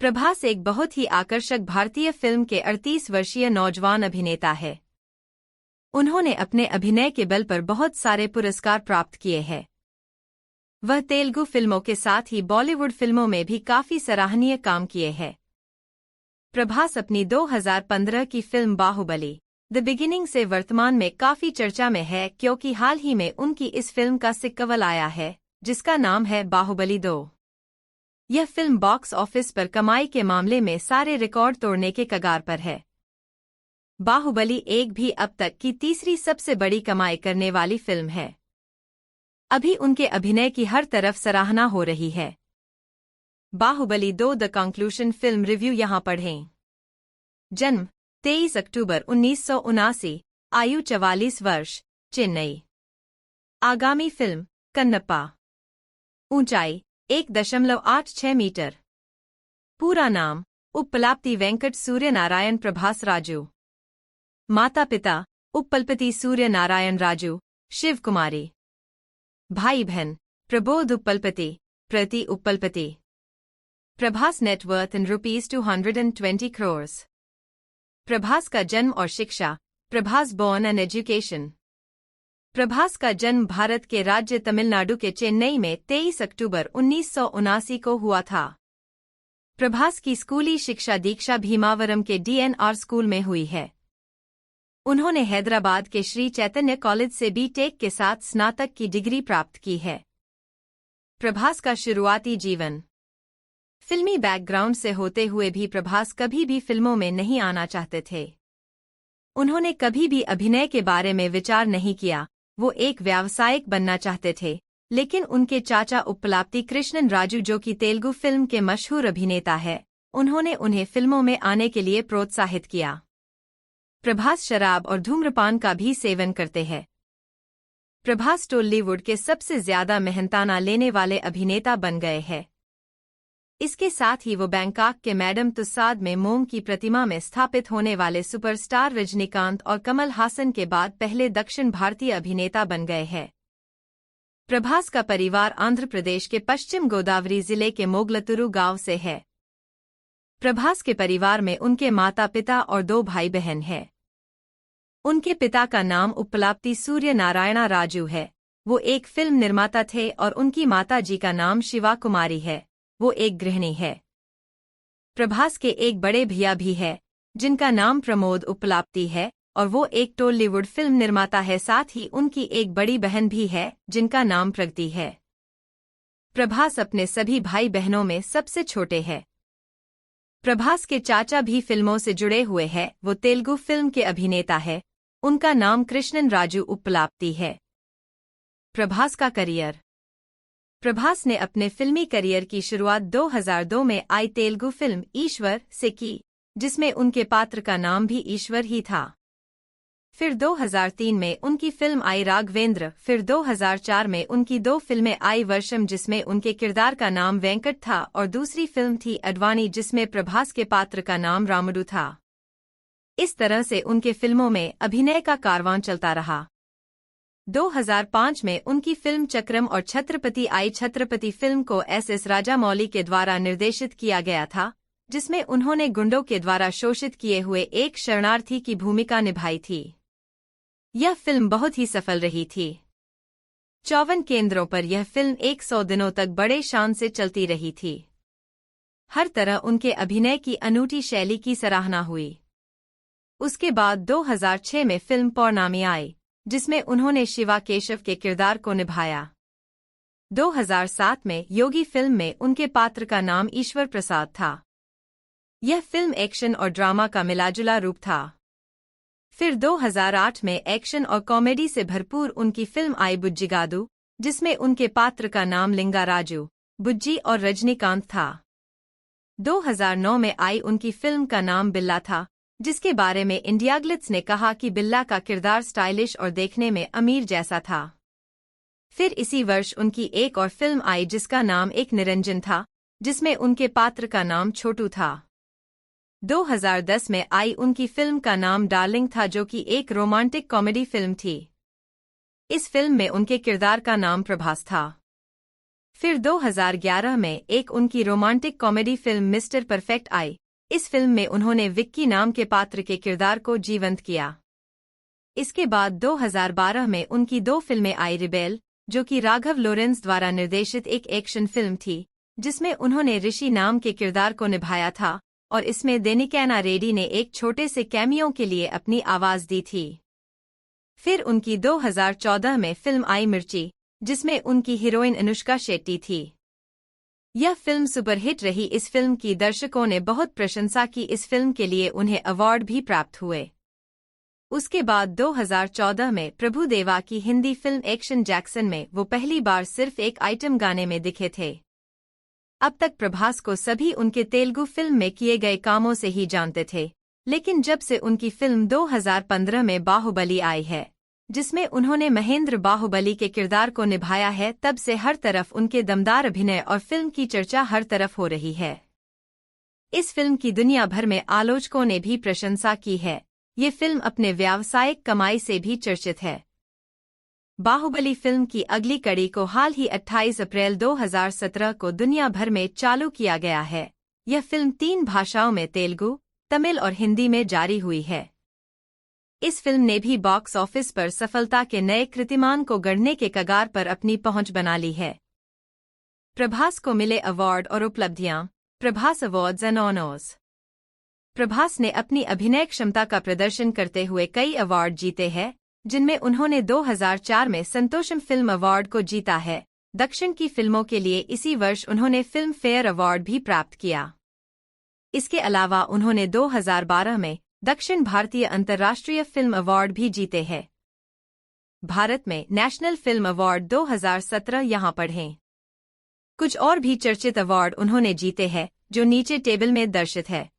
प्रभास एक बहुत ही आकर्षक भारतीय फिल्म के 38 वर्षीय नौजवान अभिनेता है। उन्होंने अपने अभिनय के बल पर बहुत सारे पुरस्कार प्राप्त किए हैं। वह तेलुगु फिल्मों के साथ ही बॉलीवुड फिल्मों में भी काफी सराहनीय काम किए हैं। प्रभास अपनी 2015 की फिल्म बाहुबली द बिगिनिंग से वर्तमान में काफी चर्चा में है, क्योंकि हाल ही में उनकी इस फिल्म का सिक्वल आया है, जिसका नाम है बाहुबली 2। यह फिल्म बॉक्स ऑफिस पर कमाई के मामले में सारे रिकॉर्ड तोड़ने के कगार पर है। बाहुबली 1 भी अब तक की तीसरी सबसे बड़ी कमाई करने वाली फिल्म है। अभी उनके अभिनय की हर तरफ सराहना हो रही है। Baahubali 2 the conclusion film review यहाँ पढ़ें। जन्म 23 अक्टूबर 1979, आयु 44 वर्ष, चेन्नई। आगामी फिल्म कन्नप्पा। ऊंचाई 1.86 मीटर। पूरा नाम उप्पलाप्ति वेंकट सूर्य नारायण प्रभास राजू। माता पिता उप्पलपति सूर्य नारायण राजू, शिव कुमारी। भाई बहन Prabodh Uppalapati, Prathi Uppalapati. Prabhas net worth in ₹220 crores। Prabhas का जन्म और शिक्षा। Prabhas born and education. Prabhas का जन्म भारत के राज्य तमिलनाडु के चेन्नई में 23 अक्टूबर 1979 को हुआ था। प्रभास की स्कूली शिक्षा दीक्षा भीमावरम के DNR स्कूल में हुई है। उन्होंने हैदराबाद के श्री चैतन्य कॉलेज से B.Tech के साथ स्नातक की डिग्री प्राप्त की है। प्रभास का शुरुआती जीवन। फिल्मी बैकग्राउंड से होते हुए भी प्रभास कभी भी फिल्मों में नहीं आना चाहते थे। उन्होंने कभी भी अभिनय के बारे में विचार नहीं किया। वो एक व्यावसायिक बनना चाहते थे, लेकिन उनके चाचा उप्पलाप्ति कृष्णन राजू, जो कि तेलुगु फिल्म के मशहूर अभिनेता है, उन्होंने उन्हें फिल्मों में आने के लिए प्रोत्साहित किया। प्रभास शराब और धूम्रपान का भी सेवन करते हैं। प्रभास टॉलीवुड के सबसे ज्यादा मेहनताना लेने वाले अभिनेता बन गए हैं। इसके साथ ही वो बैंकॉक के मैडम तुसाद में मोम की प्रतिमा में स्थापित होने वाले सुपरस्टार रजनीकांत और कमल हासन के बाद पहले दक्षिण भारतीय अभिनेता बन गए हैं। प्रभास का परिवार आंध्र प्रदेश के पश्चिम गोदावरी जिले के मोगलतुरु गांव से है। प्रभास के परिवार में उनके माता पिता और 2 भाई बहन हैं। उनके पिता का नाम उप्पलाप्ति सूर्य नारायणा राजू है। वो एक फिल्म निर्माता थे और उनकी माता जी का नाम शिवा कुमारी है। वो एक गृहिणी है। प्रभास के एक बड़े भैया भी है, जिनका नाम प्रमोद उप्पलाप्ति है, और वो एक टॉलीवुड फिल्म निर्माता है। साथ ही उनकी एक बड़ी बहन भी है, जिनका नाम प्रगति है। प्रभास अपने सभी भाई बहनों में सबसे छोटे हैं। प्रभास के चाचा भी फिल्मों से जुड़े हुए हैं। वो तेलुगु फिल्म के अभिनेता है। उनका नाम कृष्णन राजू उप्पलाप्ति है। प्रभास का करियर। प्रभास ने अपने फिल्मी करियर की शुरुआत 2002 में आई तेलुगु फिल्म ईश्वर से की, जिसमें उनके पात्र का नाम भी ईश्वर ही था। फिर 2003 में उनकी फिल्म आई राघवेंद्र। फिर 2004 में उनकी 2 फिल्में आई वर्षम, जिसमें उनके किरदार का नाम वेंकट था, और दूसरी फिल्म थी अडवाणी, जिसमें प्रभास के पात्र का नाम रामुडू था। इस तरह से उनके फिल्मों में अभिनय का कारवां चलता रहा। 2005 में उनकी फिल्म चक्रम और छत्रपति आई। छत्रपति फिल्म को SS राजामौली के द्वारा निर्देशित किया गया था, जिसमें उन्होंने गुंडों के द्वारा शोषित किए हुए एक शरणार्थी की भूमिका निभाई थी। यह फिल्म बहुत ही सफल रही थी। 54 केंद्रों पर यह फिल्म 100 दिनों तक बड़े शान से चलती रही थी। हर तरह उनके अभिनय की अनूठी शैली की सराहना हुई। उसके बाद 2006 में फिल्म पौर्णामी आई, जिसमें उन्होंने शिवा केशव के किरदार को निभाया। 2007 में योगी फिल्म में उनके पात्र का नाम ईश्वर प्रसाद था। यह फिल्म एक्शन और ड्रामा का मिलाजुला रूप था। फिर 2008 में एक्शन और कॉमेडी से भरपूर उनकी फिल्म आई बुज्जिगादु, जिसमें उनके पात्र का नाम लिंगाराजू, बुज्जी और रजनीकांत था। 2009 में आई उनकी फिल्म का नाम बिल्ला था, जिसके बारे में इंडिया ग्लिट्स ने कहा कि बिल्ला का किरदार स्टाइलिश और देखने में अमीर जैसा था। फिर इसी वर्ष उनकी एक और फिल्म आई, जिसका नाम एक निरंजन था, जिसमें उनके पात्र का नाम छोटू था। 2010 में आई उनकी फिल्म का नाम डार्लिंग था, जो कि एक रोमांटिक कॉमेडी फिल्म थी। इस फिल्म में उनके किरदार का नाम प्रभास था। फिर 2011 में एक उनकी romantic comedy film mister perfect I. इस फिल्म में उन्होंने विक्की नाम के पात्र के किरदार को जीवंत किया। इसके बाद 2012 में उनकी 2 फिल्में आई। रिबेल, जो कि राघव लॉरेंस द्वारा निर्देशित एक एक्शन फिल्म थी, जिसमें उन्होंने ऋषि नाम के किरदार को निभाया था, और इसमें देनिकैना रेड्डी ने एक छोटे से कैमियो के लिए अपनी आवाज दी थी। फिर उनकी 2014 में फिल्म आई मिर्ची, जिसमें उनकी हीरोइन अनुष्का शेट्टी थी। यह फिल्म सुपरहिट रही। इस फिल्म की दर्शकों ने बहुत प्रशंसा की। इस फिल्म के लिए उन्हें अवार्ड भी प्राप्त हुए। उसके बाद 2014 में प्रभु देवा की हिंदी फिल्म एक्शन जैक्सन में वो पहली बार सिर्फ एक आइटम गाने में दिखे थे। अब तक प्रभास को सभी उनके तेलुगु फिल्म में किए गए कामों से ही जानते थे, लेकिन जब से उनकी फिल्म 2015 में बाहुबली आई है, जिसमें उन्होंने महेंद्र बाहुबली के किरदार को निभाया है, तब से हर तरफ उनके दमदार अभिनय और फिल्म की चर्चा हर तरफ हो रही है। इस फिल्म की दुनिया भर में आलोचकों ने भी प्रशंसा की है। ये फिल्म अपने व्यावसायिक कमाई से भी चर्चित है। बाहुबली फिल्म की अगली कड़ी को हाल ही 28 अप्रैल 2017 को दुनिया भर में चालू किया गया है। यह फिल्म 3 भाषाओं में तेलुगु, तमिल और हिंदी में जारी हुई है। इस फिल्म ने भी बॉक्स ऑफिस पर सफलता के नए कीर्तिमान को गढ़ने के कगार पर अपनी पहुंच बना ली है। प्रभास को मिले अवार्ड और उपलब्धियां। Prabhas awards and honours. Prabhas ने अपनी अभिनय क्षमता का प्रदर्शन करते हुए कई अवार्ड जीते हैं, जिनमें उन्होंने 2004 में संतोषम फिल्म अवार्ड को जीता है। दक्षिण की फिल्मों के लिए इसी वर्ष उन्होंने फिल्म फेयर अवार्ड भी प्राप्त किया। इसके अलावा उन्होंने 2012 में दक्षिण भारतीय अंतर्राष्ट्रीय फिल्म अवार्ड भी जीते हैं। भारत में नेशनल फिल्म अवार्ड 2017 यहाँ पढ़ें। कुछ और भी चर्चित अवार्ड उन्होंने जीते हैं, जो नीचे टेबल में दर्शित है।